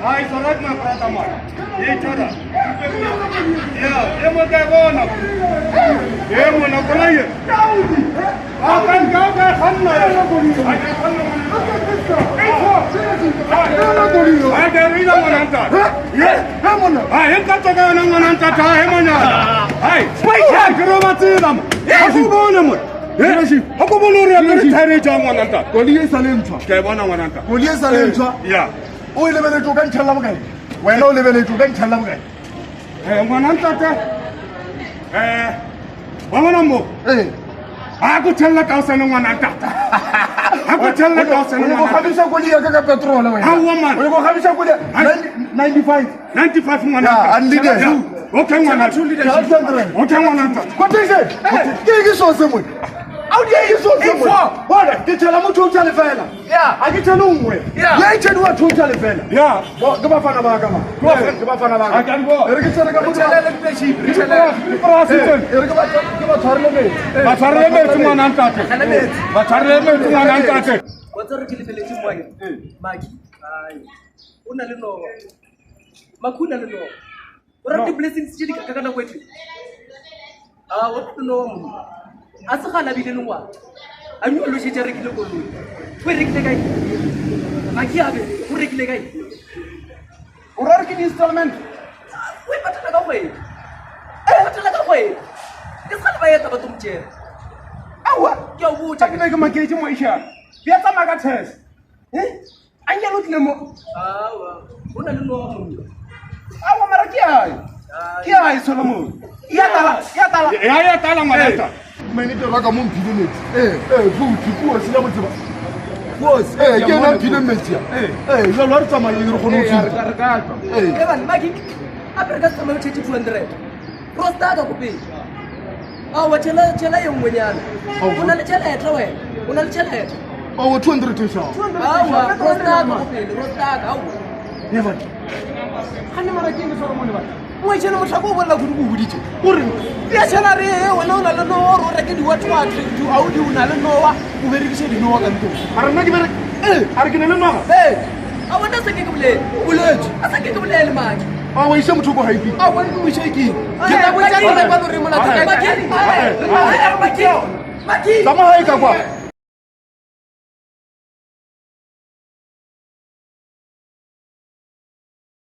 Hai, sorat mah pertama. Ye cara. Ya, dia mau kayak mana? Dia mau nak lagi. Akan kau ke sana. Ada ina mananta. Ye, mana? Ah, yang kata kau nang mananta cah mana? Hai, baik kau mati dam. Aku mana mu? Aku boleh orang cari cah mananta. Koliye salim chwa. Kayak mana mananta? Koliye salim chwa. Ya. O ile bele tukan chalam gai. Weno ile bele tukan chalam gai. Mananta ta. Mana mu? Aku cella kau senang mananta. Aku cella kau senang mananta. Ko khabisa koliye ka petrol wa. Hawa man. Ko khabisa koliye 95. 95 mananta. Ya, andi de. Okay mananta. Okay mananta. Ko tise. Ke so se mo. Audio hizo zote. Bwana, kitala mtu utale fela. Yeah. Akitala umwe. Yeah. Yeye tena watu utale fela. Yeah. Ngaba fana mahakama. Ngaba fana mahakama. Akango. Erikitala kama mtala lepeshi. Kitala. President. Ngaba tharleme. Ba tharleme tuma nantate. Ba tharleme tuma nantate. Watsara ke lefele tsi moya. Maki. Ai. Una le no. Makuna le no. Ora the blessings tsi ka kana kwetu. What no. Asakala bilenwa anyo lo shejere kile ko lo we rekile kai makiabe o rekile kai o ra rekile installment we patala ka kwe patala ka kwe ke sala ba yeta batum tjere awa ke o butsa ke ke makeje mo isha bia tsa maka test anya lo tlemo awa ona le no mo awa mara ke ai Solomon ya tala maleta Meni te raka mon pide net. Vous tu quoi c'est là mo tseba. Boss, ke na pide metia. Yo lo rutsa mali ro khono tsi. Evan maki apereka tsama yo tsheti 200. Rosta ka kope. Chela yengwe nyana. Una le chela etra wena. Una le chela etra. 200 tsha. Rosta ka kope, rosta ka. Evan. Hani mara ke ni Solomon ba. Mo tshela mo tlhako bolla go go buditse. O re ya tshela re wena ona le no ro re ke di what tu audi una le nowa o berekise di nowa ka ntlo. Ara nna ke bere ara ke ne le nowa. A wona se ke ke bole. Boletse. A se ke ke bole le maki. A wa ishe motho go haipi. A wa go ishe ke. Ke ka botsa le ba no re mona thaka. Maki. Maki. Tama hae ka kwa.